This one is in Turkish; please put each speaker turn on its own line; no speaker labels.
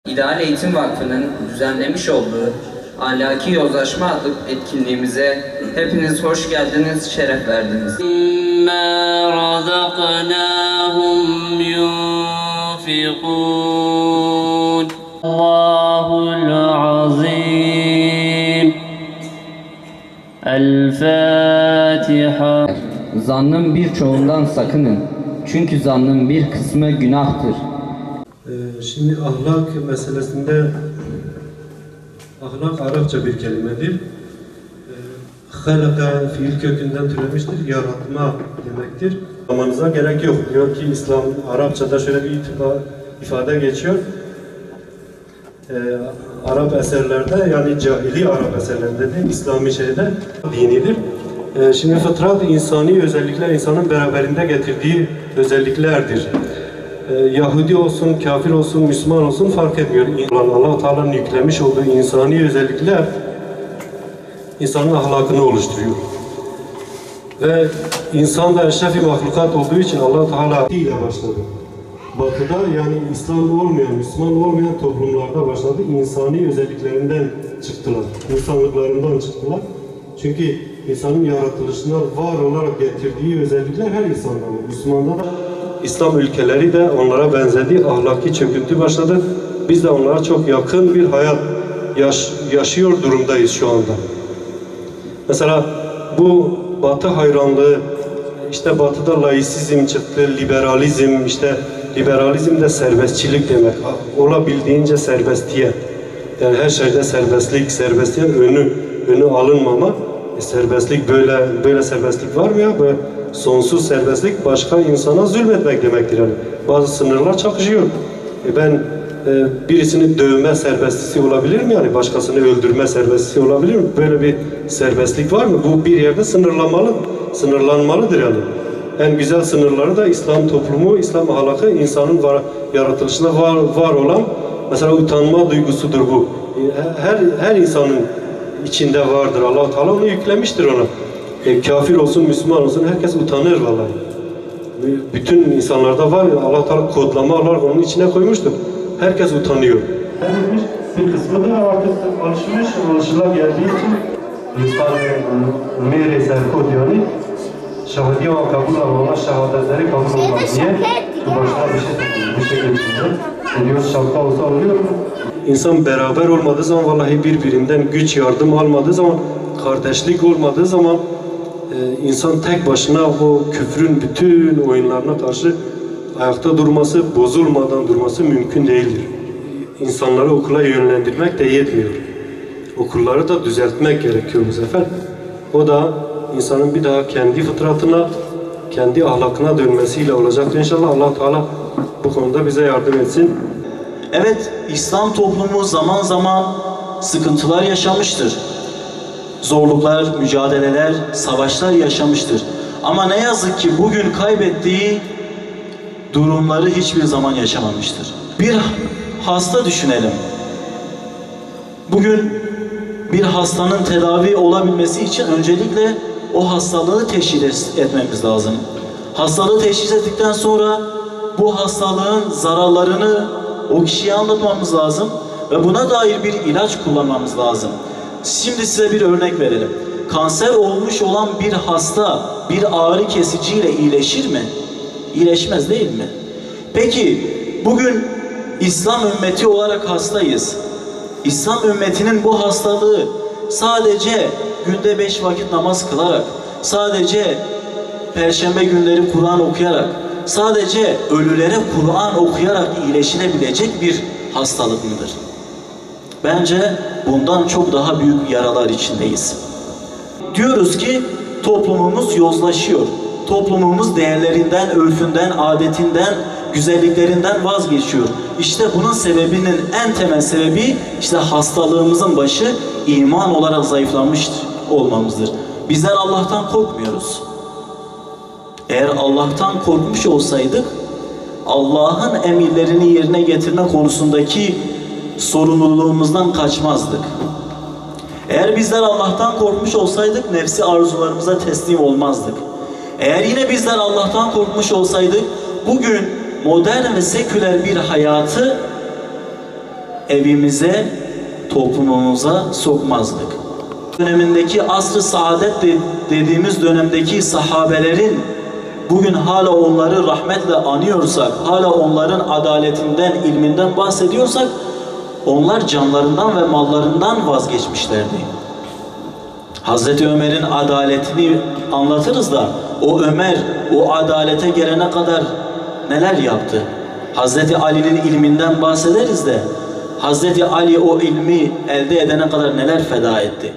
İdeal Eğitim Vakfı'nın düzenlemiş olduğu Ahlaki Yozlaşma adlı etkinliğimize hepiniz hoş geldiniz, şeref verdiniz.
مَا رَزَقْنَاهُمْ يُنْفِقُونَ Allahul Azim. El-Fatiha.
Zannın birçoğundan sakının. Çünkü zannın bir kısmı günahtır.
Şimdi ahlak meselesinde ahlak Arapça bir kelimedir. Halaka fiil kökünden türemiştir. Yaratma demektir. Anlamanıza gerek yok. Diyor ki İslam Arapçada şöyle bir ifade geçiyor. Arap eserlerde, yani cahili Arap eserlerinde de İslami şeyde dinidir. Şimdi fıtrat insani özellikler, insanın beraberinde getirdiği özelliklerdir. Yahudi olsun, kafir olsun, Müslüman olsun fark etmiyor. Allah-u Teala'nın yüklemiş olduğu insani özellikler insanın ahlakını oluşturuyor. Ve insan da eşrefi mahlukat olduğu için Allah-u Teala ile başladı. Batı'da, yani İslam olmayan, Müslüman olmayan toplumlarda başladı. İnsani özelliklerinden çıktılar. İnsanlıklarından çıktılar. Çünkü insanın yaratılışından var olarak getirdiği özellikler her insanda var. Müslümanda da İslam ülkeleri de onlara benzediği ahlaki çöküntü başladı. Biz de onlara çok yakın bir hayat yaşıyor durumdayız şu anda. Mesela bu Batı hayranlığı, işte Batı'da laisizm çıktı, liberalizm, işte liberalizm de serbestçilik demek. Olabildiğince serbestiyet. Yani her şeyde serbestlik, serbestiyet önü alınmama. Serbestlik böyle serbestlik var mı ya? Böyle sonsuz serbestlik başka insana zulmetmek demektir yani. Bazı sınırlar çakışıyor. Ben birisini dövme serbestisi olabilir mi yani? Başkasını öldürme serbestisi olabilir mi? Böyle bir serbestlik var mı? Bu bir yerde sınırlanmalıdır yani. En güzel sınırları da İslam toplumu, İslam ahlakı, insanın yaratılışında var olan mesela utanma duygusudur bu. Her insanın içinde vardır. Allah-u Teala onu yüklemiştir ona. Kafir olsun, Müslüman olsun herkes utanır vallahi. Bütün insanlarda var. Allah-u Teala kodlama olarak onun içine koymuştur. Herkes utanıyor. Bir kısmı da artık alışılageldiği için insan meyre serkod yani şahidi olan kabul alma, şehadetleri kabul olmaz diye başına bir şey geçiyor. Diyoruz şartta olsa oluyor mu? İnsan beraber olmadığı zaman, vallahi birbirinden güç yardım almadığı zaman, kardeşlik olmadığı zaman insan tek başına o küfrün bütün oyunlarına karşı ayakta durması, bozulmadan durması mümkün değildir. İnsanları okula yönlendirmek de yetmiyor. Okulları da düzeltmek gerekiyor bu sefer. O da insanın bir daha kendi fıtratına, kendi ahlakına dönmesiyle olacaktır. İnşallah Allah Teala bu konuda bize yardım etsin.
Evet, İslam toplumu zaman zaman sıkıntılar yaşamıştır. Zorluklar, mücadeleler, savaşlar yaşamıştır. Ama ne yazık ki bugün kaybettiği durumları hiçbir zaman yaşamamıştır. Bir hasta düşünelim. Bugün bir hastanın tedavi olabilmesi için öncelikle o hastalığı teşhis etmemiz lazım. Hastalığı teşhis ettikten sonra bu hastalığın zararlarını o kişiye anlatmamız lazım ve buna dair bir ilaç kullanmamız lazım. Şimdi size bir örnek verelim. Kanser olmuş olan bir hasta bir ağrı kesiciyle iyileşir mi? İyileşmez değil mi? Peki bugün İslam ümmeti olarak hastayız. İslam ümmetinin bu hastalığı sadece günde 5 vakit namaz kılarak, sadece Perşembe günleri Kur'an okuyarak, sadece ölülere Kur'an okuyarak iyileşilebilecek bir hastalık mıdır? Bence bundan çok daha büyük yaralar içindeyiz. Diyoruz ki toplumumuz yozlaşıyor. Toplumumuz değerlerinden, örfünden, adetinden, güzelliklerinden vazgeçiyor. İşte bunun sebebinin en temel sebebi işte hastalığımızın başı iman olarak zayıflamış olmamızdır. Bizler Allah'tan korkmuyoruz. Eğer Allah'tan korkmuş olsaydık Allah'ın emirlerini yerine getirme konusundaki sorumluluğumuzdan kaçmazdık. Eğer bizler Allah'tan korkmuş olsaydık nefsi arzularımıza teslim olmazdık. Eğer yine bizler Allah'tan korkmuş olsaydık bugün modern ve seküler bir hayatı evimize, toplumumuza sokmazdık. Dönemindeki asr-ı saadet dediğimiz dönemdeki sahabelerin bugün hala onları rahmetle anıyorsak, hala onların adaletinden, ilminden bahsediyorsak, onlar canlarından ve mallarından vazgeçmişlerdi. Hazreti Ömer'in adaletini anlatırız da, o Ömer o adalete gelene kadar neler yaptı? Hazreti Ali'nin ilminden bahsederiz de, Hazreti Ali o ilmi elde edene kadar neler feda etti?